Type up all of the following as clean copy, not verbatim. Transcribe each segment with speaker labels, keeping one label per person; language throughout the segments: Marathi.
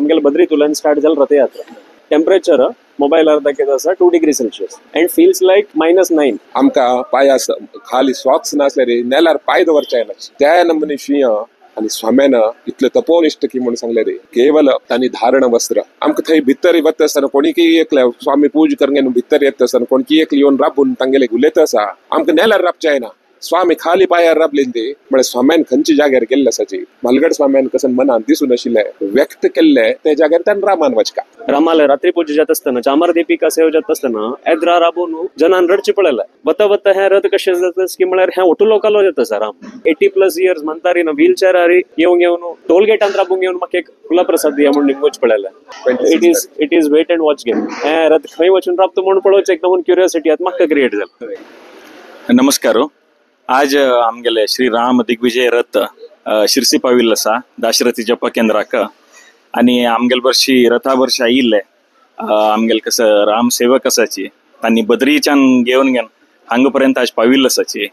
Speaker 1: आमगेल बद्रीतुल्यान स्टार्ट जाल रथयात्रा. टेम्परेचर मोबाईल दाखयता आसा 2 डिग्री सेल्सियस अँड फील्स लायक -9.
Speaker 2: आमकां पायास खाली सॉक्स नासले रे नेल्यार पाय दवरचे ना त्या नमुने शिंय आणि स्वाम्यानं इतले तपोनिष्ठ की म्हणून सांगले रे केवल तांणी धारण वस्त्र आमकां थंय भितर वता आसतना कोणीकी एकले स्वामी पूज करंगेन भितर येता आसतना कोणकी एक येवन राबून तांगेले उलयता आसा आमकां नेल्यार राबचे ना. स्वामी खाली पायार राबलेले म्हळ्यार स्वाम्यान खंयच्या जाग्यार गेल्ले आसाची मलगड स्वाम्यान कसन मनान दिसून आशिल्ले व्यक्त केल्ले ते जाग्यार त्यान रामान वचका.
Speaker 1: रामाला रात्री पूजा जात असताना चामर दीपिका सेवा जात असताना एद्रा राबून जनान रडची पडलेला वता वता हे रथ कशे जाता की म्हळ्यार हे ओटू लोकालो जाता सर राम 80+ इयर्स म्हणता रे व्हीलचेर आरी येवन टोल गेटान राबून येवन म्हाका एक फुला प्रसाद दिया म्हणून निघूच पडलेला. It is wait and watch game. हे रथ खंय वचून राबता म्हणून पळोवचें एक नमून क्युरियोसिटी आत म्हाका क्रिएट जाली.
Speaker 3: नमस्कार. आज आमगेले श्री राम दिग्विजय रथ शिरसी पाविल्लो आसा दाशरथी जप केंद्राक आणि आमगेल वर्षी रथा वर्ष आयिल्ले आमगेल कसं राम सेवक आसाची तांणी बद्रीच्यान घेवन हांगा पर्यंत आज पाविल्लो आसाची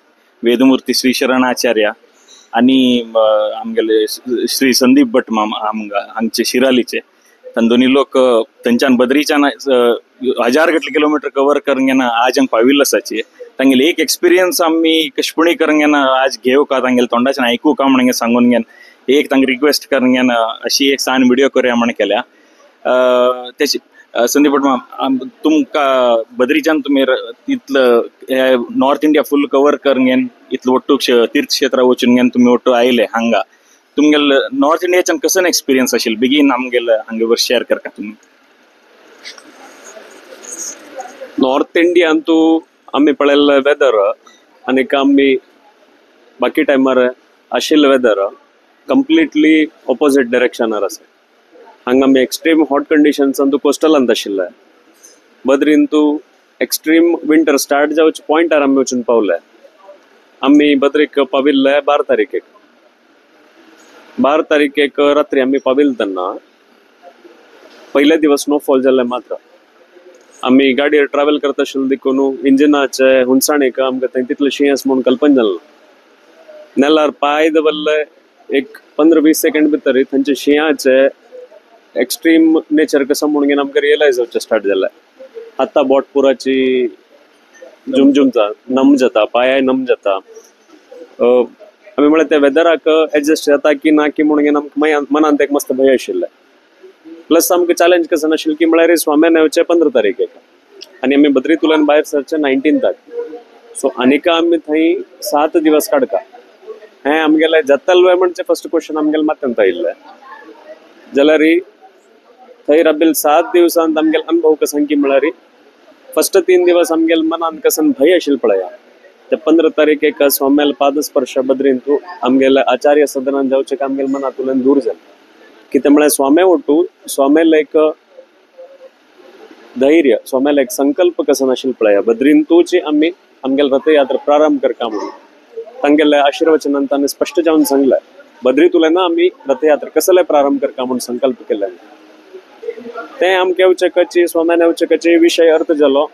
Speaker 3: वेदमूर्ती श्री शरण आचार्य आणि आमगेले श्री संदीप भट हांगचे शिरालीचे तान दोन्ही लोक थंयच्यान बद्रीच्यान 1000 किलोमीटर कवर करून आज हांगा पाविल्लो आसाची तांगेले एक एक्सपिरियन्स आम्ही कशपुणी करून आज घेऊ का तांगेले तोंडाच्यान आयकू का म्हणून सांगून एक तांकां रिक्वेस्ट करून अशी एक सान व्हिडिओ करूया म्हणून केल्या. त्याची संदीप भट तुमकां बद्रीच्यान तुमी इतलं नॉर्थ इंडिया फुल कवर करून इतलं ಒಟ್ಟು तीर्थक्षेत्र वचून तुमी ಒಟ್ಟು आयले हांगा तुमगेल नॉर्थ इंडियाच्यान कसं एक्सपिरियन्स आशिल्लो बेगीन आमगेल हांगा वर शेअर करता तुमी.
Speaker 1: नॉर्थ इंडियान तू आम्ही पळयल्ले वेदर आणि आम्ही बाकी टायमार आशिल्ले वेदर कंप्लिटली ऑपोजिट डायरेक्शनार आसा. हांगा आमी एक्स्ट्रीम हॉट कंडिशन्सान तू कोस्टलांत आशिल्ले बद्रीन तू एक्स्ट्रीम विंटर स्टार्ट जावचे पॉइंटार आमी वचून पावले. आमी बद्रीक पाविल्ले 12 तारीखेक. 12 तारीखेक रात्री आमी पाविल्ले तेन्ना पयले दिवस स्नोफॉल जाल्ले मात्र आम्ही गाडयेर ट्रॅव्हल करता आशिल्ले देखून इंजिनाचे हुंसाणेक आमकां थंय तितलें शीं आसा म्हणून कल्पना जालें. नेल्यार पाय दवरले एक 15-20 सेकंड भितर थंयचे शिंयाचे एक्स्ट्रीम नेचर कसं म्हणून आमकां रियलायज जावचें स्टार्ट जालें. आतां बोटपुराची झुमझुम नम जाता पांय नम जाता. आमी म्हळ्यार त्या वेदराक एडजस्ट जाता की ना की म्हणून आमकां मनांत एक मस्त भंय आशिल्ले. प्लस आमकां चॅलेंज कसं नाशिल्लें की म्हळ्यार स्वाम्यान येवचें 15 तारीखेक आनी आमी बद्रीतुल्यान भायर सरचे 19ताक. सो आनीक आमी थंय 7 दिवस काडका. हें आमगेलें जातलें म्हणचे फर्स्ट क्वेश्चन आमगेलें माथ्यांत आयिल्लें जाल्यार थंय राबिल्ले 7 दिवसांत आमगेलो अनुभव कसो की म्हळ्यार फर्स्ट 3 दिवस आमगेल्या मनान कसन भंय आशिल्लो पळया ते 15 तारीखेक स्वाम्याल पादस्पर्श बद्रीन तूं आमगेल्या आचार्य सदनान जावचें आमगेल्या मनांतल्यान दूर जालें. कितें म्हळ्यार स्वाम्या ओटू स्वाम्याल एक धैर्य स्वाम्याल एक संकल्प कसो नाशिल्लो पळया बद्रीन तूची आमी आमगेले रथयात्रा प्रारंभ करता म्हणून तांगेले आशिर्वचनान ताणें स्पश्ट जावन सांगलें बद्रीतुल्यान आमी रथयात्रा कसले प्रारंभ करता म्हणून संकल्प केले. तें आमकां येवचेकाची स्वाम्यान येवचेकाची विशय अर्थ जालो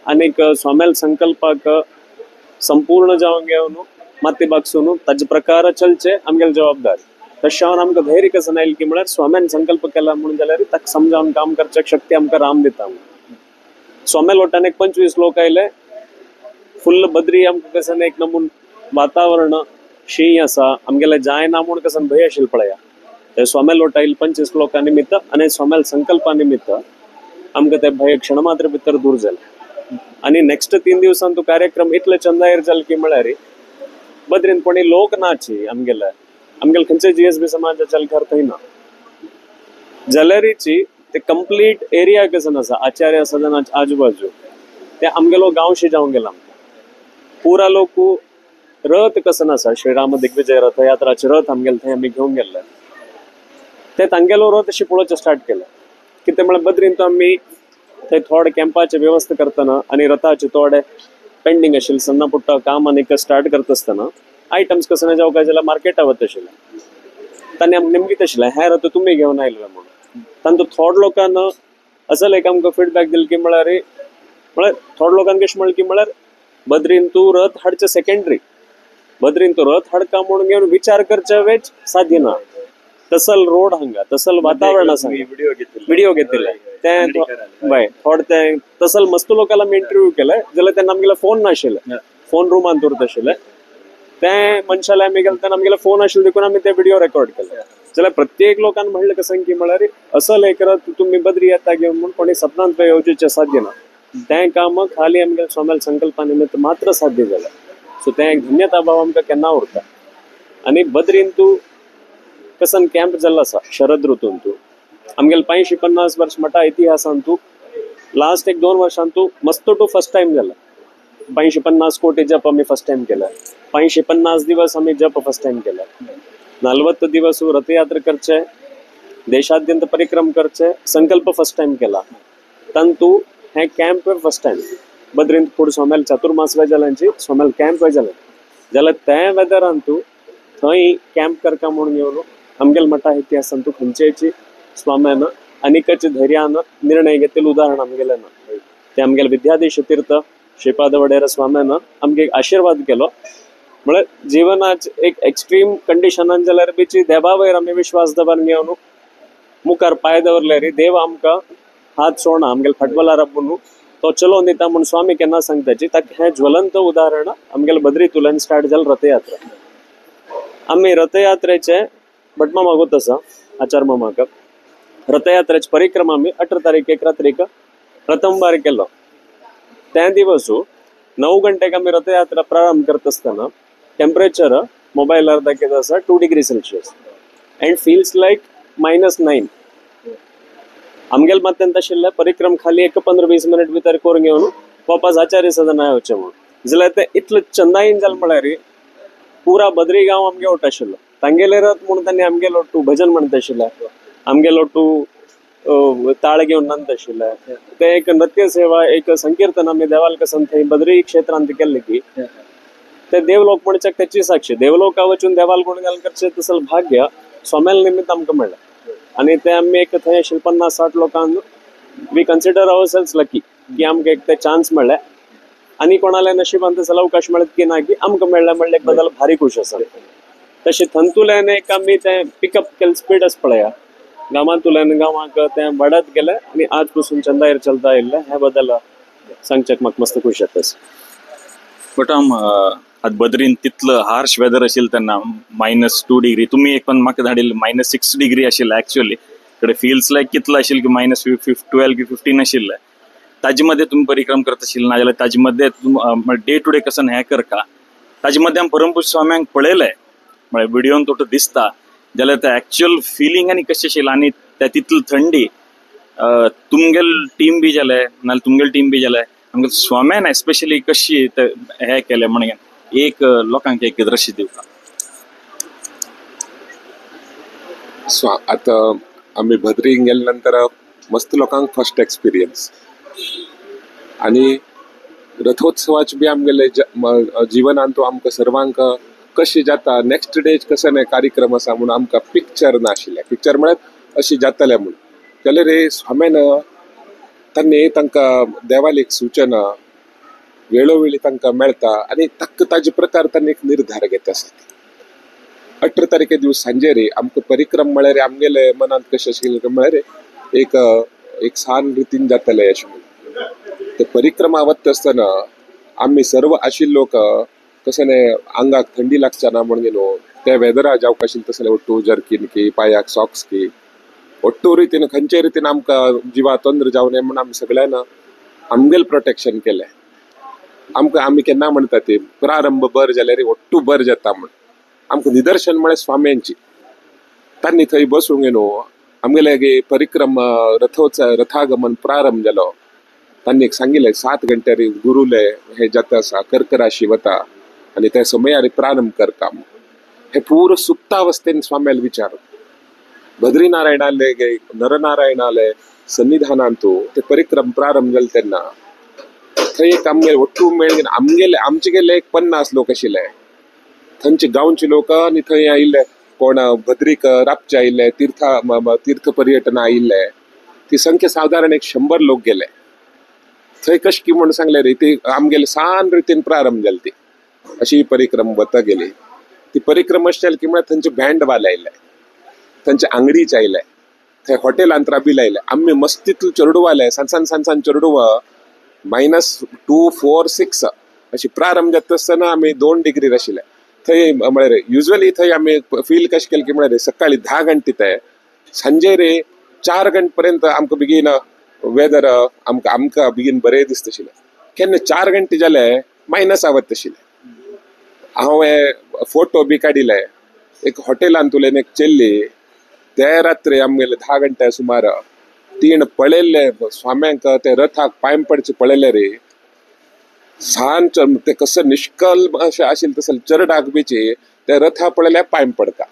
Speaker 1: आनीक स्वाम्याल संकल्पाक संपूर्ण जावंक घेवन माती बागसून ताजे प्रकार चलचे आमगेली जबाबदारी. तशें आमकां धैर्य कसं आयलें की म्हळ्यार स्वाम्यान संकल्प केला म्हणून जाल्यार ताका समजावन काम करच्याक शक्ती आमकां राम दिता. स्वाम्याल वटान एक 25 लोक आयले फुल्ल बद्री आमकां कसं एक नमून वातावरण शीं आसा आमगेले जाय ना म्हणून कसं भंय आशिल्लो पळया ते स्वाम्याल वटायले 25 लोकां निमित्त आनी स्वाम्याल संकल्पा निमित्त आमकां ते भंय क्षण मात्र भितर दूर जालें. आनी नेक्स्ट 3 दिवसान तो कार्यक्रम इतले चंदायर जाले की म्हळ्यार बद्रीन कोणी लोक नाची आमगेले खंयचे जीएसबी समाजाचे अलकार थंय ना जाल्यारीची ते कंप्लीट एरिया कसं आसा आचार्य सदनाच्या आजूबाजू ते आमगेलो गांवशी जावंक गेला. पुरा लोक रथ कसं आसा श्रीराम दिग्विजय रथयात्राचे रथ आमगेले थंय आमी घेवन गेल्ले ते तांगेलो रथ अशी पळोवचें स्टार्ट केलें. कितें म्हळ्यार बद्रीन तो आमी थंय थोडे कॅम्पाचे व्यवस्था करतना आनी रथाचे थोडे पेंडींग आशिल्ले सण्ण पुट्ट काम आनीक स्टार्ट करता आसतना आयटम्स कसं जावं काय जाल्यार मार्केटा वता आशिल्ले तांणी आमकां नेमकी आशिल्लें हें रथ तुमी घेवन आयले म्हणून. तांतूं थोड लोकांन असो एक आमकां फीडबॅक दिलो की म्हळ्यार थोड लोकांक कशें म्हणलें की म्हळ्यार बद्रीन तूं रथ हाडचें सेकंडरी बद्रीन तूं रथ हाडका म्हणून घेवन विचार करचे वेच साध्य ना. तसल रोड हंगा तसल वातावरण आसा व्हिडिओ घेतिल्ले ते बाय थोडे ते तसल मस्त लोकांना मी इंटरव्यू केले जाल्यार तेन्ना आमगेले फोन नाशिल्ले फोन रुमान दवरत आशिल्ले ते मनशाला आमी गेले तेन्ना आमगेले फोन आशिल्ले देखून आमी ते व्हिडिओ रेकॉर्ड केले जाल्यार प्रत्येक लोकांना म्हणलें कसं की म्हळ्यार असल एक तुम्ही बद्री येता घेवन म्हणून कोणी सपनांत येवचें साध्य ना तें काम खाली आमगे सोमेल संकल्पा निमित्त मात्र साध्य जालें सो तें एक धन्यता भाव आमकां केन्ना उरता आनी बद्रीन तूं कसन कॅम्प जाल्लो आसा शरद ऋतून तूं आमगेले 550 वर्ष मटा इतिहासान तूं लास्ट एक 2 वर्षां तूं मस्त टू फर्स्ट टाइम जाला 550 कोटी जप आमी फर्स्ट टाइम केला 550 दिवस आमी जप फर्स्ट टाइम केला 40 दिवस रथयात्रा करचे देशाद्यंत परिक्रम करचे संकल्प फर्स्ट टाइम केला तंतू हे कॅम्प फर्स्ट टाइम बद्रीन फूड सोमेल चातुर्मास वेजाल्यांची सोमेल कॅम्प वेजाले जाल्यार ते वेदरान तूं थंय कॅम्प करता म्हणून येवन आमगेल मठा इतिहासान तूं खंयचेची स्वाम्यान अनेकाचे धैर्यान निर्णय घेतिल्ले उदाहरण आमगेले ना ते आमगेले विद्याधीश तीर्थ श्रीपाद वडेर स्वाम्यान आमगे आशीर्वाद केलो म्हळ्यार जिवनाच एक एक्स्ट्रीम कंडिशनान जाल्यार बीची देवा वयर आमी विश्वास दवरून घेवन मुखार पांय दवरले रे देव आमकां हात सोडना आमगेले फाटबलार म्हणून तो चलोवन दिता म्हणून स्वामी केन्ना सांगताची ताका हें ज्वलंत उदाहरण आमगेले बद्रीतुल्यान स्टार्ट जालें रथयात्रा आमी रथयात्रेचे भटमामा मागोत आसा आचार मामाक रथयात्रेची परिक्रमा आमी 18 तारीख रात्रीक प्रथम बार केलो त्या दिवसू 9 गंटेक आमी रथयात्रा प्रारंभ करता आसतना टेम्परेचर मोबायलार दाखयता आसा 2 डिग्री सेल्सियस एंड फील्स लायक -9 आमगेल मात्यंत आशिल्ले परिक्रम खाली एक 15-20 मिनिट भितर करून घेवन वापस आचार्य सदन येवचें म्हणून जाल्यार ते इतलें चंदायन जालें म्हळ्यार पुरा बद्री गांव आमगे ओट आशिल्लो तांगेले रथ म्हणून तांणी आमगे लोटू भजन म्हणत आशिल्ले आमगे लोटू ताळ घेवन नांदत आशिल्ले ते एक नृत्य सेवा एक संकीर्तन आमी देवाल कसन थंय बद्री क्षेत्रांत केल्ले की ते देवलोक म्हणच्याक त्याची साक्षी देवलोका वचून देवाल गुणगान करचे तसल भाग्य सोमेल निमित्त आमकां मेळ्ळें आनी ते आमी एक थंय आशिल्ले 50-60 लोकांक we consider ourselves lucky की आमकां एक ते चान्स मेळ्ळे आनी कोणाल्या नशिबांत तसलो अवकाश मेळत की ना की आमकां मेळ्ळें म्हणले एक बदल भारी खूश आसा तशें थंतुल्यान एक आमी तें पिकअप केलें स्पीड पळया गांवांतुल्यान गांवांक तें वाडत गेलें आनी आज पासून चंदायर चलता आयिल्लें हे बद्दल सांगच्याक म्हाका मस्त खूश जाता
Speaker 3: बट आतां बद्रीन तितलं हार्श वेदर आशिल्लें तेन्ना -2 डिग्री तुमी एक पण म्हाका धाडिल्लें -6 डिग्री आशिल्लें एक्चुअली कडे फील्स लायक कितलं आशिल्लें की -12 की 15 आशिल्लें ताजे मध्ये तुम्ही परिक्रम करत आशिल्ले ना जाल्यार ताजे मध्ये डे टू डे कसं हें करता ताजे मध्ये आमी परमपूज्य स्वाम्यांक पळयलें म्हळ्यार व्हिडिओन तोट दिसता जाल्यार ते एक्चुअल फिलींग आनी कशें आशिल्लें आनी ते तितली थंडी तुमगेल टीम बी जालें नाल्यार तुमगेल टीम बी जालें आमकां स्वाम्यान एस्पेशली कशी हें केलें म्हणून एक लोकांक एक दृश्य दिवपाक
Speaker 2: आता आम्ही भद्री गेले नंतर मस्त लोकांक फर्स्ट एक्सपिरियन्स आणि रथोत्सवाचे बी आमगेले जिवनांत आमकां सर्वांक कशी जाता नेक्स्ट डे कसं कार्यक्रम आसा म्हणून आमकां पिक्चर नाशिल्ले पिक्चर म्हळ्यार अशी जातले म्हणून जाल्यार रे स्वाम्यान तांणी तांकां देवाली एक सूचना वेळोवेळी तांकां मेळटा आनी ताजे प्रकार तांणी एक निर्धार घेता आसता 18 तारखे दिवस सांजे रे आमकां परिक्रम म्हळ्यार आमगेले मनांत कशें आशिल्लें म्हळ्यार एक सान रितीन जातलें अशें म्हणून ते परिक्रमा वता आसतना आमी सर्व आशिल्लो कसं आंगाक थंडी लागच्या ना म्हणून न्हू त्या वेदरा जावंक आशिल्लें तसलें ओट्टू जर्कीन की पांयाक सॉक्स की ओट्टू रितीन खंयचे रितीन आमकां जिवा तोंदर जावं नये म्हणून आमी सगळ्यान आमगेल प्रोटेक्शन केलें आमकां आमी केन्ना म्हणटा ते प्रारंभ बर जाल्यार ओट्टू बर जाता म्हणून आमकां निदर्शन म्हळ्यार स्वाम्यांची तांणी थंय बसूंक न्हू आमगेले परिक्रम रथागमन प्रारंभ जालो तांणी सांगिल्लें 7 घंट्यार गुरुले हे जाता आसा कर्क राशी वता आनी त्या समयार प्रारंभ करता हे पूर सुप्तावस्थेन स्वाम्याल विचार बद्रीनारायणाले नरनारायणाले सन्निधानांत ते परिक्रम प्रारंभ जाले तेन्ना थंय एक आमगेले ओट्टू मेळून आमचे गेले एक 50 लोक आशिल्ले थंयचे गांवचे लोक आनी थंय आयिल्ले कोण भद्रीक राबचे आयिल्ले तीर्थ पर्यटन आयिल्ले ती संख्या साधारण एक 100 लोक गेले थंय कशें की म्हणून सांगले रे ती आमगेले सान रितीन प्रारंभ जाली ती अशी परिक्रम वता गेली ती परिक्रम अशी जाली की म्हळ्यार थंयचे बँड वाले आयले तांचे अंगडीच आयले थंय हॉटेलांत राबी लायले आमी मस्तींतलो चेडूवाले सांसान चेडूव -2, 4, 6 अशी प्रारंभ जाता आसतना आमी 2 डिग्रीर आशिल्ले थंय म्हळ्यार युजली थंय आमी फील कशें केलें की म्हळ्यार सकाळी 10 घंटे ते सांजे रे 4 घंटे पर्यंत आमकां बेगीन वेदर आमकां बेगीन बरें दिसता आशिल्लें केन्ना 4 घंटे जाले मायनस आवत आशिल्ले हांवें फोटो बी काडिले एक हॉटेलांत उलयन एक चेल्ली ते रात्री आमगेले 10 घंटे सुमार तीन पळयल्ले स्वाम्यांक ते रथाक पांय पडचे पळयले रे सांज ते कसं निष्कल अशें आशिल्लें तसं चरडाक बीची ते रथा पळयल्यार पांय पडता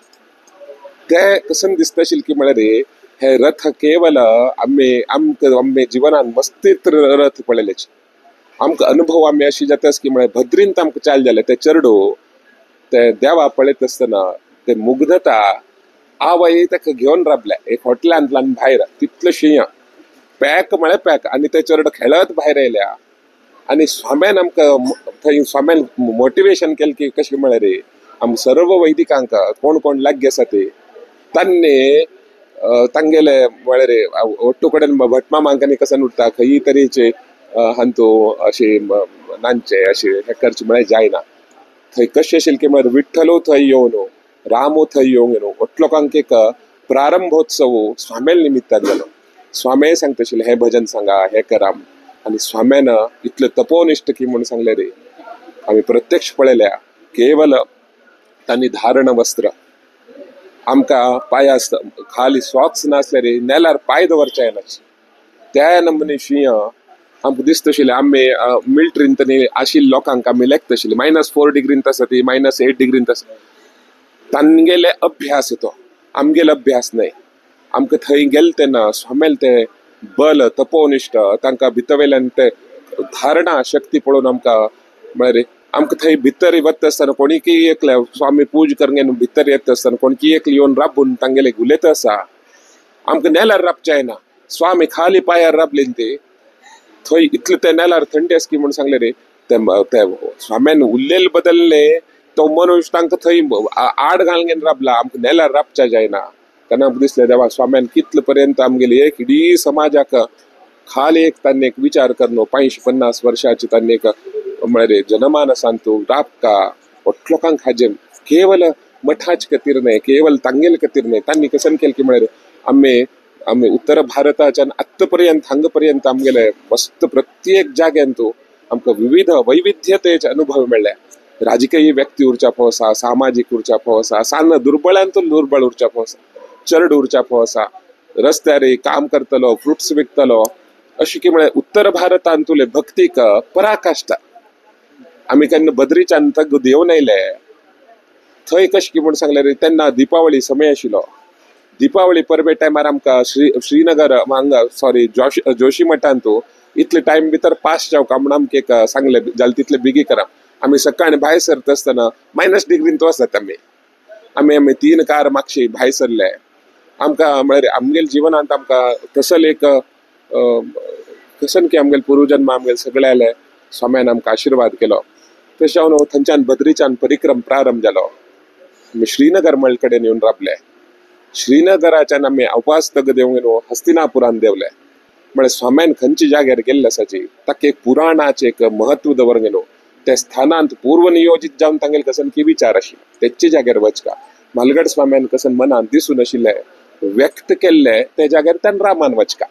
Speaker 2: ते कसं दिसता आशिल्लें की म्हळ्यार हे रथ केवल आमचे जिवनान मस्तीत रथ पळयलेचे आमकां अनुभव आमी अशी जाता की म्हळ्यार भद्रींत आमकां चाल जाले ते चेडू ते देवा पळयत आसतना ते मुग्धता आवय ताका घेवन राबले एक हॉटेलांतल्यान भायर तितलो शिंय पॅक म्हळ्यार पॅक आनी ते चेडूं खेळत भायर येयल्या आनी स्वाम्यान आमकां थंय स्वाम्यान मोटिवेशन केलें की कशें म्हळ्यार आम सर्व वैदिकांक कोण कोण लागीं आसा ते तांणी तांगेले म्हळ्यार ओट्टू कडेन भटमामांकांनी कसन उरता खंय तरेचे हांतू अशे नांदचे अशे हे करचे म्हळ्यार जायना थंय कशें आशिल्लें की म्हळ्यार विठ्ठलू थंय येवन रामू थंय येवंक न्हू लोकांक एक प्रारंभोत्सव स्वाम्या निमित्तान जालो स्वामी सांगता आशिल्ले हे भजन सांगा हे करा आनी स्वाम्यान इतले तपोनिश्ठ की म्हणून सांगले रे आमी प्रत्यक्ष पळयल्या केवल तांणी धारण वस्त्र आमकां पांयां खाली सॉक्स नासले रे नेल्यार पांय दवरचे येनाचे त्या नमुने शिंय आमकां दिसता आशिल्लें आमी मिलिटरींत आशिल्ले लोकांक आमी लेखता आशिल्ले -4 डिग्रींत आसा ती -8 डिग्रींत आसा तांगेले अभ्यास तो आमगेले अभ्यास न्हय आमकां थंय गेले तेन्ना स्वामेल ते बल तपोनिश्ठ तांकां भितरवेल्यान ते धारणा शक्ती पळोवन आमकां म्हळ्यार आमकां थंय भितर वता आसतना कोणीकी एकले स्वामी पूज करून भितर येता आसतना कोणकी एकले येवन राबून तांगेले उलयत आसा आमकां नेल्यार राबचें जायना स्वामी खाली पांयार राबले ते थंय इतले ते नेल्यार थंडी आसा की म्हूण सांगले रे ते स्वाम्यान उरलेले बदलले तो मनुष्य तांकां थंय आड घालून राबला आमकां नेल्यार राबचें जायना तेन्ना आमकां दिसलें देवा स्वाम्यान कितले पर्यंत आमगेली एक इडी समाजाक खाली एक तांणी एक विचार करनो 50 वर्षाची तांणी एक म्हळ्यार जनमानसांतू राबका लोकांक हाजे केवल मठाचे खातीर न्हय केवल तांगेले खातीर न्हय तांणी कसन केलें की म्हळ्यार आमी उत्तर भारताच्यान आत्त पर्यंत हांगा पर्यंत आमगेले मस्त प्रत्येक जाग्यांतू आमकां विविध वैविध्यतेचे अनुभव मेळ्ळे राजकीय व्यक्ती उरच्या फोव आसा सामाजीक उरच्या फोव आसा सान दुर्बळांतून दुर्बळ उरच्या फोव आसा चड उरच्या फोव आसा रस्त्यार काम करतलो फ्रुट्स विकतलो अशी की म्हळ्यार उत्तर भारतांतुले भक्तीक पराकाष्ठा आमी केन्ना बद्रीच्यान थंय देंवन येयले थंय कशें की म्हूण सांगले रे तेन्ना दिपावळी समय आशिल्लो दिपावळी परबे टायमार आमकां श्रीनगर हांगा सॉरी जोशी मठांतू इतले टायम भितर पास जावका म्हूण आमकां एक सांगले जाल्यार तितले बेगी करा आमी सकाळी भायर सरता आसतना -, डिग्रींत वचत आमी 3 कार मागशी भायर सरले आमकां म्हळ्यार आमगेल्या जिवनांत आमकां तसल एक कसन की आमगेले पुर्वजन्म आमगेले सगळे आयले स्वाम्यान आमकां आशिर्वाद केलो तशें हांव थंयच्यान बद्रीच्यान परिक्रम प्रारंभ जालो आमी श्रीनगर मळ कडेन येवन राबले श्रीनगराच्यान आमी उपासतक देवून हस्तिनापुरान देवले म्हळ्यार स्वाम्यान खंयच्या जाग्यार गेल्ले आसाची ताका एक पुराणाचें एक महत्व दवरूंक गेलो त्या स्थानांत पूर्व नियोजित जावन तांगेले कसन की विचार आशिल्ले तेचे जाग्यार वचका म्हालगड स्वाम्यान कसन मनान दिसून आशिल्ले व्यक्त केल्ले ते जाग्यार ताणें रामान वचका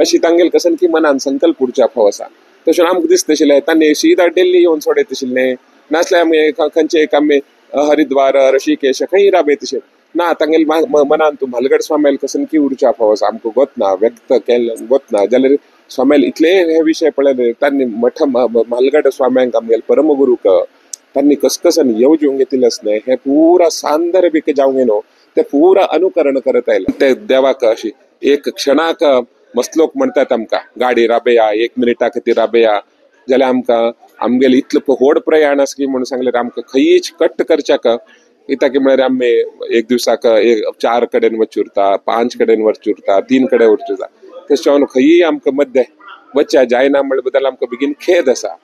Speaker 2: अशी तांगेले कसन की मनान संकल्प उरच्या फोव आसा तशें आमकां दिसता आशिल्लें तांणी सीधा दिल्ली येवन सोडयत आशिल्लें नासल्यार आमी खंयचे एक आमी हरिद्वार ऋषिकेश खंय राबयत आशिल्ले ना तांगेले मनान तूं म्हालगड स्वाम्याल कसन की उरच्या फोव आसा आमकां गोतना व्यक्त केलें गोतना जाल्यार स्वाम्याल इतले हे विशय पळयले तांणी मठ म्हालगड स्वाम्यांक आमगेले परमगुरूक तांणी कसन येवजूंक येतिल्लें न्हय हे पुरा सांदर्भिक जावंक न्हू ते पुरा अनुकरण करत आयले ते देवाक अशी एक क्षणाक मस्त म्हणटात आमकां गाडी राबया 1 मिनिटा खातीर राबया जाल्यार आमकां आमगेले इतलें व्हड प्रयाण आसा की म्हूण सांगल्यार आमकां खंयच कट्ट करच्याक कित्याक म्हळ्यार आमी एक दिवसाक 4 कडेन वचूं उरता 5 कडेन वचूं उरता 3 कडेन वचूं उरता तशें हांव खंयी आमकां मध्य वचच्या जायना म्हणले बद्दल आमकां बेगीन खेद आसा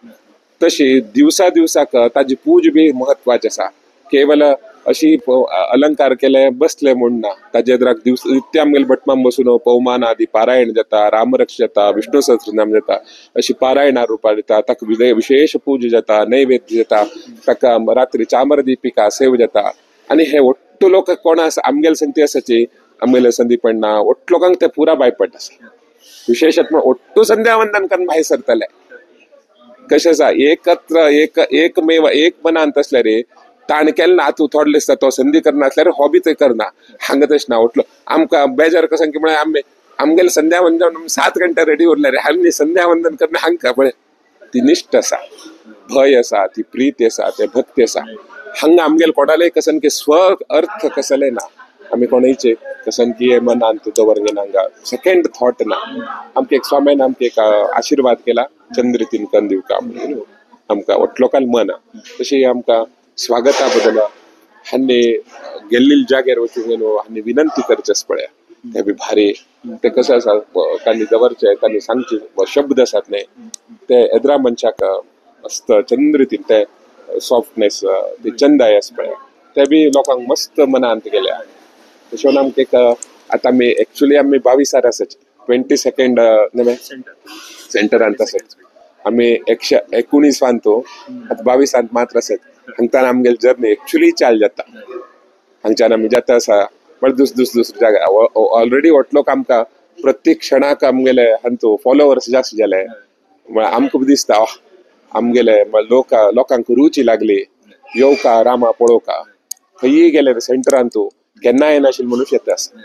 Speaker 2: तशी दिवसाक ताजी पूज बी महत्वाची आसा केवल अशी अलंकार केले बसले म्हूण ना ताजे एदराक दिवस नित्य आमगेले भटमाम बसून पवमान आदी पारायण जाता, रामरक्ष जाता, विष्णू सहस्त्रनाम जाता, अशी पारायणा रुपां जाता, ताका विशेष पूजा जाता, नैवेद्य जाता, ताका रात्री चामर दीपिका सेव जाता. आणि हे ಒಟ್ಟು लोक कोण आसा आमगेले संती आसाची आमगेले संदीपण्णा ಒಟ್ಟು लोकांक ते पुरा बायपट आसा. विशेषत म्हण ಒಟ್ಟು संध्या वंदन करून भायर सरतले. कशें आसा एकत्र एकमेव एक मनांत असले रे ताण केन्ना तूं थोडले दिसता तो संधी करना असल्यार हो बी थंय करना. हांगा तशें ना ಒಟ್ಲು आमकां बेजार कसं की म्हळ्यार आमगेले संध्या वंदन 7 घंटे रेडी उरले रे आमी संध्या वंदन करना हांगा पळय ती निष्ठ आसा, भय आसा, ती प्रीती आसा, ते भक्ती आसा. हांगा आमगेले कोणाले कसन की स्व अर्थ कसले ना. आमी कोणाचे कसन की मनांत दवरगे हांगा सेकंड थॉट ना. आमकां एक स्वाम्यान आमकां एक आशीर्वाद केला चंद्रितीन कन दिवका म्हणून आमकां लोकांक मन तशी आमकां स्वागता बदल हांनी गेल्लेल्या जाग्यार वचून हांनी विनंती करचेच पळय ते बी भारी. ते कसं आसा तांणी दवरचे तांणी सांगचे शब्द आसात न्ही ते एदरा मनशाक मस्त चंद्रितीन ते सॉफ्टनेस ते चंदाय आसा पळय ते बी लोकांक मस्त मनांत गेल्या. तशें आमकां एक आतां आमी एक्चुअली आमी 22 आसात 22nd सेंटरांत आसात. आमी 119 वांतो आतां 22 मात्र आसात. हांगच्यान आमगेली जर्नी एक्चुअली चाल जाता. हांगच्यान आमी जाता आसा पण दुसरे जागा ऑलरेडी लोक आमकां प्रत्येक क्षणाक आमगेले हांतू फॉलोवर्स जास्त जाले म्हळ्यार आमकां दिसता आमगेले लोकांक रुची लागली येवका रामा पळोवका. खंयी गेले सेंटरांत तूं केन्ना येनाशिल्ले मनुष्य येता आसा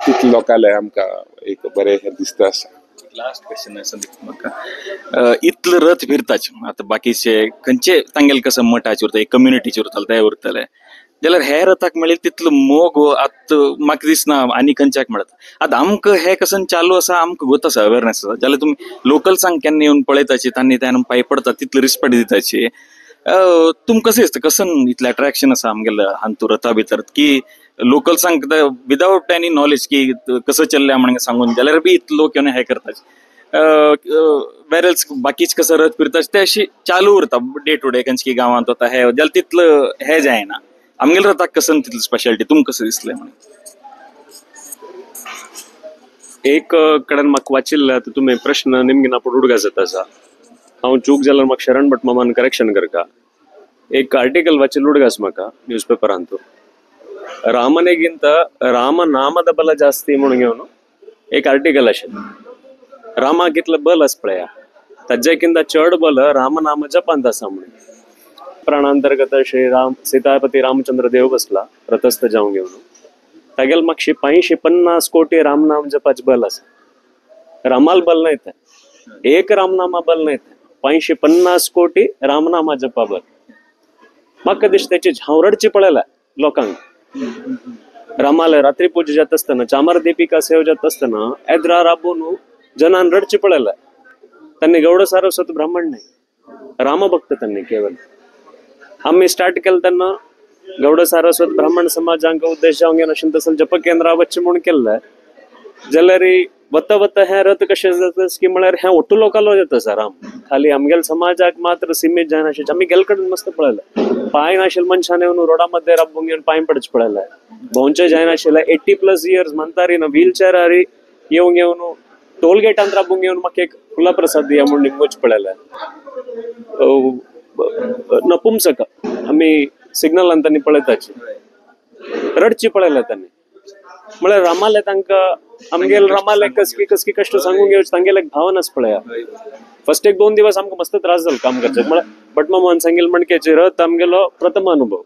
Speaker 2: तितले लोकांले आमकां एक बरें दिसता आसा.
Speaker 3: लास्ट क्वेश्चन आहे संदीप म्हाका इतलं रथ फिरताच आता बाकीचे खंयचे तांगेले कसं मठाचे उरता एक कम्युनिटीचे उरताले ते उरतले जाल्यार हे रथाक मेळ्ळे तितलो मोग आतां म्हाका दिसना आनी खंयच्याक मेळत. आतां आमकां हे कसन चालू आसा आमकां गोत आसा अवेरनेस आसा जाल्यार तुमी लोकल्सांक केन्ना येवन पळयताची तांणी त्यान पांय पडता तितलो रिस्पेक्ट दिताची. तुमकां कशें दिसता कसन इतलें अट्रॅक्शन आसा आमगेले हांतू रथा भितर की लोकल्सांक विदाउट एनी नॉलेज की कसं चल्ल्या म्हणून सांगून जाल्यार बी इतले लोक येवन हे करतात वेरल्स बाकीच कसं रथ फिरतात ते अशी चालू उरता डे टू डे खंयची गांवांत वता हे जाल्यार तितलं हे जायना. आमगेले रथाक कसन तितली स्पेशालिटी तुमकां कसं दिसलें म्हणून.
Speaker 1: एक कडेन म्हाका वाचिल्ले आतां तुमी प्रश्न निमगेन आपण उडगास जाता आसा हांव चूक जाल्यार म्हाका शरण भट मामान करेक्शन करता. एक आर्टिकल वाचिल्लो उडगास म्हाका न्यूज पेपरांत ರಾಮನಿಗಿಂತ ರಾಮನಾಮದ ಬಲ ಜಾಸ್ತಿ ಮುಣಗ್ಯವನು एक आर्टिकल आशिल्लें. रामा कितले बल आसा पळया ताजेकिंत चड बल रामनाम जपांत आसा म्हणून. प्राणांतर्गत श्रीराम सीतापती रामचंद्र देव बसला रथस्थ जावंक घेवन तागेल म्हाका 550 कोटी रामनाम जपाचे बल आसा. रामाल बल नाही ते एक रामनामा बल नाही ते 550 कोटी रामनामा जपा बल. म्हाका दिसता त्याची झावरडची पळयला लोकांक. रामाला रात्री पूजा जात असताना चामर दीपिका सेव जात असताना एद्रा राबून जनान रडची पळयला. त्यांनी गौड सारस्वत ब्राह्मण नाही रामभक्त त्यांनी केवळ. आम्ही स्टार्ट केलं त्यांना गौड सारस्वत ब्राह्मण समाजांक उद्देश जावंक घेवन अशें तसं जप केंद्रा वच्चे म्हणून केल्लें जाल्यार वता वता हे रथ कशें जाता की म्हळ्यार हे ओट्टू लोकांलो जाता आसा राम. खाली आमगेल समाजाक मात्र सीमीत जायना अशें आमी गेल कडेन मस्त पळयलें. पांय नाशिल्ले मनशान येवन रोडा मध्ये राबूंक घेवन पांय पडचे पळयलें. भोंवचें जायनाशिल्लें 80+ इयर्स म्हणटारी ना व्हीलचेरार येवंक घेवन टोल गेटांत राबूंक घेवन म्हाका एक फुला प्रसाद दिया म्हणून निमोच पळयलें. नपुंसक आमी सिग्नलान तांणी पळयताची रडची पळयलें तांणी. म्हळ्यार रामाले तांकां आमगेल रामाले कसकी कश्ट सांगूंक घेवचे तांगेले एक भावना आसा पळया. फर्स्ट 1-2 दिवस आमकां मस्त त्रास जालो काम करचें म्हळ्यार भटमामान सांगेल मणकेचे रथ आमगेलो प्रथम अनुभव.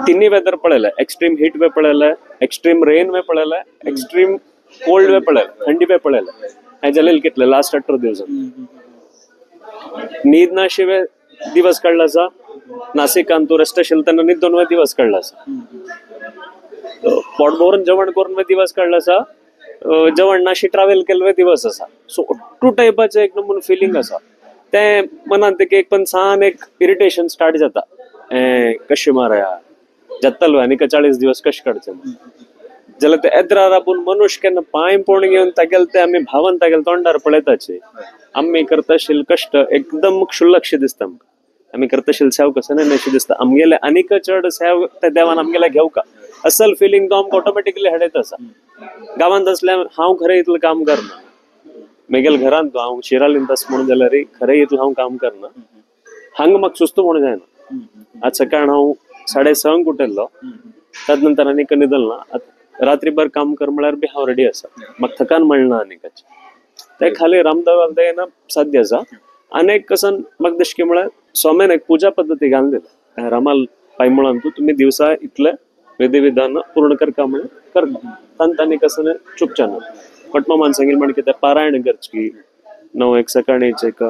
Speaker 1: तिन्ही वेदर पळयले एक्स्ट्रीम हीट वे पळयले एक्स्ट्रीम रेन वे पळयले एक्स्ट्रीम कोल्ड वे पळयले थंडी वे पळयले. हे जालेले कितले लास्ट 18 दिवसांत न्हीद नाशिवे दिवस काडला आसा. नासिकांत तूं रेस्ट आशिल्लो तेन्ना न्हीद 2 दिवस काडला आसा. पोट भरून जेवण करून दिवस काडला आसा. जेवण नाशी ट्रॅव्हल केल्ले दिवस आसा. सो टू टायपाचे एक नमून फिलींग आसा ते मनांत एक पण सान एक इरिटेशन स्टार्ट जाता. कशें मारया जातलो आनी 40 दिवस कशें काडचे जाल्यार ते येद्रा राबून मनुष्य केन्ना पांय पोण घेवन तागेले ते आमी भावन तागेले तोंडार पळयताचे. आमी करता आशिल्ले कश्ट एकदम क्षुल्लक्ष दिसता आमकां. आम्ही करतशील सेव कसं नाही अशी दिसता आमगेले अनेक चढ सेव त्या देवान आमगेला घेऊ का असल फिलिंग तो आमकां ऑटोमॅटिकली हाडयत आसा गांवांत असल्यार हांव खरें इतलें काम करना मेगेल घरांत हांव शिरालीन तस म्हणून जाल्यार खरें इतलें हांव काम करना हांगा म्हाका सुस्त म्हणून जायना आज सकाळ हांव 6:30 उठल्लो ताज नंतर आनीक न्हिदल ना रात्रीभर काम कर म्हळ्यार बी हांव रेडी आसा म्हाका थकान मेळना आनीकाची ते खाली रामदेवाल दयेन साध्य आसा अनेक कसन म्हाका दिसता म्हळ्यार स्वाम्यान एक पूजा पद्दती घालून दिला रामाल पायमुळान तुम्ही दिवसा इतले विधी विधान पूर्ण करता म्हण करता तांतांनी कसन चुकच्या ना पटमामान सांगेल म्हण की पारायण करची 9 सकाळीच एक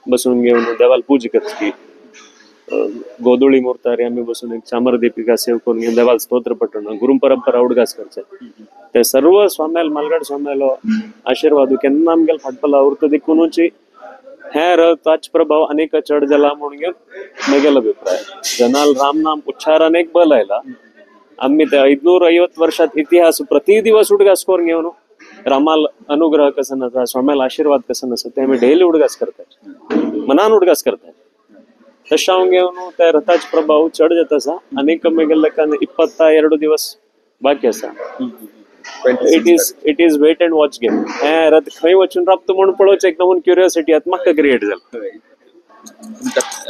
Speaker 1: बसून घेऊन देवाल पूजा करची गोधुळी मुहूर्तार आम्ही बसून एक चामर दीपिका सेव करून घेऊन देवाल स्तोत्र पठण गुरु परंपरा उडगास करचे ते सर्व स्वाम्याल मालगाड स्वाम्यालो आशीर्वाद केन्ना आमगेल फाटपला उरत देखूनची हे ताच प्रभाव अनेक चढ जाला म्हणून घेऊन मेगेल अभिप्राय जनाल राम नाम उच्चार अनेक बल आयला आम्ही त्या 550 वर्षात इतिहास प्रति दिवस उडगास करून घेऊन रामाल अनुग्रह कसं नसा स्वाम्याला आशीर्वाद कसं नसतं ते आम्ही डेली उडगास करताय मनान उडगास करताय तशा घेऊन त्या रथाच प्रभाव चढ जात असा अनेक मेगेल 22 दिवस बाकी असा it is wait and watch game हे रथ खंय वचून राबतो म्हणून पळोवचें एक नवून क्युरियोसिटी आतां म्हाका क्रिएट जाली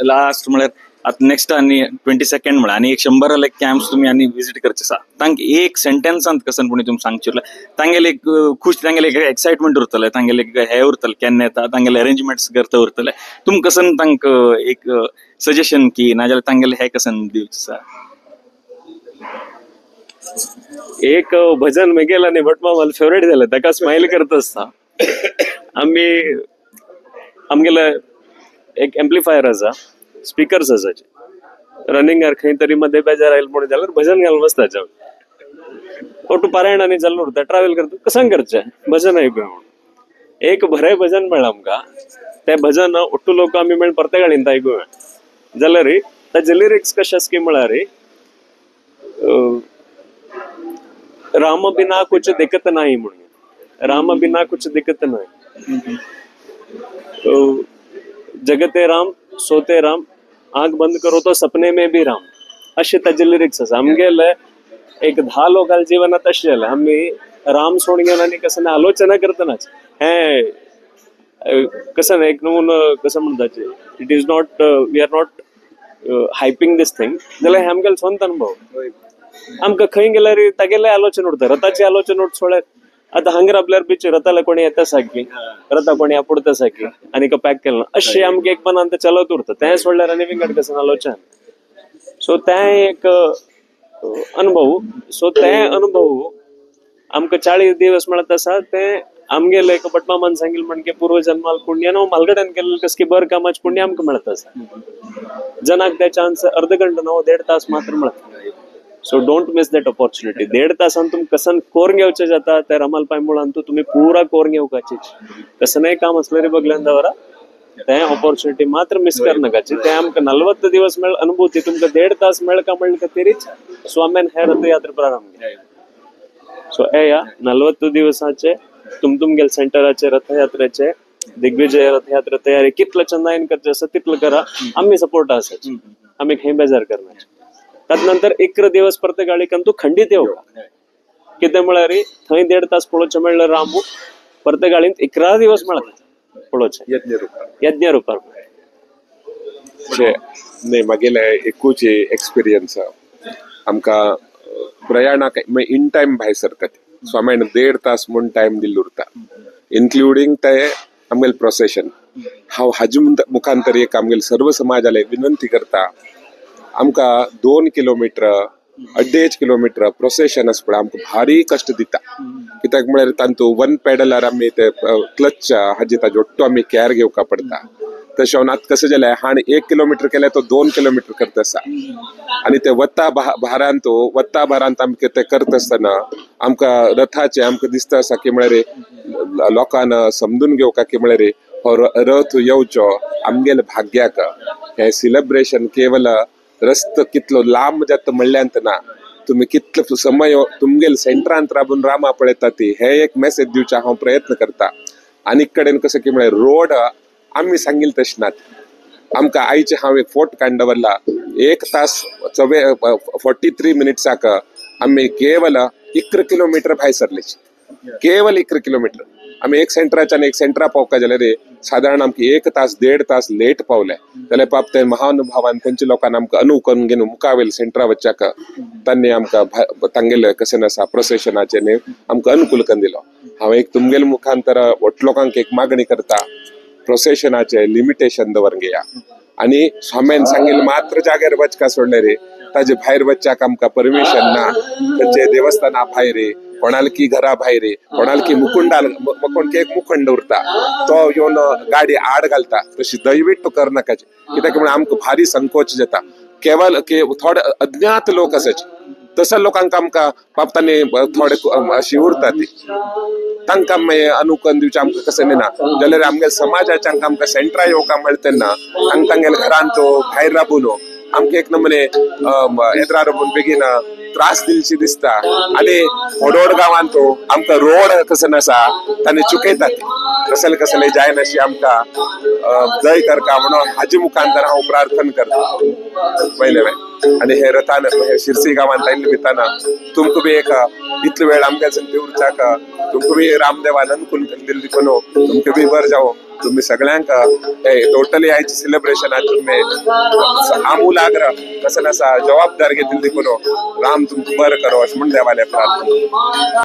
Speaker 3: लास्ट म्हळ्यार आता नेक्स्ट आणि 22nd म्हळ्यार आणि 100 लायक कॅम्प्स तुम्ही आणि विजिट करचे आसा तांकां एक सेंटेन्सांत कसन पुणे तुम्ही सांगचे तांगेले एक खुश तांगेले एक एक्साइटमेंट उरतले तांगेले हे उरतले केन्ना येता तांगेले अरेंजमेंट्स करता उरतले तुमकां कसन तांकां एक सजेशन की नाजाल्यार तांगेले हे कसन दिवचे आसा
Speaker 1: एक भजन मेगेल आणि भटमा मला फेवरेट झालं ताका स्माइल करत असता आम्ही आमगेले एक एम्प्लिफायर आसा स्पीकर्स आसाचे रनिंगार खंय तरी मध्ये बेजार आयल म्हणून जाल्यार भजन घालून बसता ओटू पारायणांनी जाल्लो उरता ट्रॅव्हल करता कसं करचें भजन आयकुया म्हणून एक बरें भजन मेळ्ळां आमकां ते भजन ओट्टू लोक आमी मेळून परते गाडीन आयकुया जाल्यार ताचे लिरिक्स कशे आसा की म्हळ्यार राम बिना कुछ दिक्कत नाही म्हणून राम बिना कुछ दिक्कत नाही जगते राम सोते राम आंख बंद करो तो सपने में भी राम अशे ताजे लिरिक्स आसा आमगेले एक 10 लोकांच्या जीवनात अशें जालें आमी राम सोड घेवन आनी कसं आलोचना करतनाच हे कसं एक नवून कसं म्हणटाचे it is not we are not hyping this thing जाल्यार हे आमगेलो स्वंत अनुभव आमकां खंय गेल्यार तागेले आलोचना उरता रथाची आलोचना उरता सोळ्यार आता हांगर आपल्यार बीच रथाला कोणी येता सारकी रथा कोणी आपुडता सारकी आणि पॅक केलं अशें आमकां एक मनांत चलत उरता तें सोडल्यार आनी विंगड कसं आलोचना सो तें एक अनुभव सो तें अनुभव आमकां 40 दिवस मेळत आसा तें आमगेले एक भटमामान सांगिल्लें म्हण की पूर्व जन्माल पुण्य न्हू मालगड्यान केल्लें कस की बर कामाचें पुण्य आमकां मेळत आसा जनाक ते चान्स अर्द घंटा न्हू 1.5 तास मात्र मेळटा so don't miss that opportunity 1.5 तासान तुम कसन कोर घेवचे जाता त्या रमाल पायमुळान तुम्ही पूरा कोर घेवपाची कसं नाही काम असलेले बगल्यान दवरा ते ऑपॉर्च्युनिटी मात्र मिस करनाकाची ते आमकां 40 दिवस मेळ अनुभूती तुमकां 1.5 तास मेळ का म्हणलं तरीच स्वाम्यान हे रथयात्रा प्रारंभ केली सो हे या 40 दिवसाचे तुमगेल सेंटराचे रथयात्रेचे दिग्विजय रथयात्रा तयारी कितलं चंदायन करचे आसा तितलं करा आम्ही सपोर्ट आसाच आम्ही खंय बेजार करना त्यानंतर 1 दिवस प्रत्येक गाडीकान तू खंडीत येऊ कितें म्हळ्यार थंय 1.5 तास पळोवचें म्हणल्यार रामू प्रत्येक गाडींत 11 दिवस मेळटा पळोवचें यज्ञ रुपार
Speaker 2: नाही मागेले एकूच एक्सपिरियन्स आमकां प्रयाणाक इन टायम भायर सरतात स्वाम्यान 1.5 तास म्हूण टायम दिल्लो उरता इन्क्लुडींग ते आमगेलें प्रोसेशन हांव हाजे मुखांतर एक आमगेले सर्व समाजाले विनंती करता आमकां 2 किलोमीटर 1.5 किलोमीटर प्रोसेशन आसा पळय आमकां भारी कश्ट दिता कित्याक म्हळ्यार तांतू वन पॅडलार आमी ते क्लच हाजी ताजे ओट्टो आमी कॅर घेवका पडटा तशें होवन आतां कशें जालें हाणे 1 किलोमीटर केलें तो 2 किलोमीटर करता आसा आनी ते वता भारांत आमकां ते करता आसतना आमकां रथाचे आमकां दिसता आसा की म्हळ्यार लोकांना समजून घेवका की म्हळ्यार हो रथ येवचो आमगेले भाग्याक हे सिलेब्रेशन केवल रस्तो कितलो लांब जाता म्हणल्यार ना तुम्ही कितलो समय तुमगेल सेंटरांत राबून रामा पळयता ती हे एक मेसेज दिवचे हांव प्रयत्न करता आनी कडेन कशें की म्हळ्यार रोड आमी सांगिल्ले तशें नात आमकां आयचे हांव एक फोट काडून दवरला 1 तास 43 मिनिट्साक आमी केवल 1 किलोमीटर भायर सरलेची केवल 1 किलोमीटर आमी एक सेंटराच्यान एक सेंटरा पावका जाल्यार साधारण आमकां 1 तास 1.5 तास लेट पावले जाल्यार बाप ते महानुभावान तेंच्या लोकांनी आमकां अनुभव करून घेवन मुखावेल सेंटरा वच्चाक तांणी आमकां तांगेले कशें आसा प्रोसेशनाचे आमकां अनुकूल करून दिलो हांव एक तुमगेले मुखांतर वट लोकांक एक मागणी करता प्रोसेशनाचे लिमिटेशन दवरून घेया आणि स्वाम्यान सांगिल्ले मात्र जाग्यार वचका सोडले ताजे भायर वच्चाक आमकां परमिशन ना खंयचे देवस्थाना भायर कोणालकी घरा भायर कोणालकी मुकुंड एक मुखंड उरता तो येवन गाडी आड घालता तशी दयवीत कर नाकाची कित्याक म्हण आमकां भारी संकोच जाता केवल थोडे अज्ञात लोक आसाचे तसं लोकांक आमकां बाबतांनी थोडे अशी उरता ती तांकां अनुकूल दिवचें आमकां कशें ना जाल्यार आमगे समाजाच्या आमकां सेंटरा येवका मेळटा तेन्ना तांगेले घरांत तो भायर राबून आमकां एक नमुने येद्रा राबून बेगीन त्रास दिवची दिसता आणि व्हड गांवांत तो आमकां रोड कसं आसा तांणी चुकयतात कसले जाय नाशी आमकां जय करता म्हणून हाजे मुखांतर हांव प्रार्थना करता पयले आणि हे रथान शिरसी गांवांत आयिल्ले निमित्तान तुमकां बी एक इतलो वेळ आमगे संगती उरच्याक तुमकां बी रामदेवान अनुकूल दिल्ली देखून तुमकां बी बरें जावं तुम्ही सगळ्यांक टोटली आयच्या सेलिब्रेशनात तुम्ही आमूलाग्र कसं आसा जबाबदार घेतली देखून राम तुमकां बरें करो अशें म्हण देवाले प्रार्थना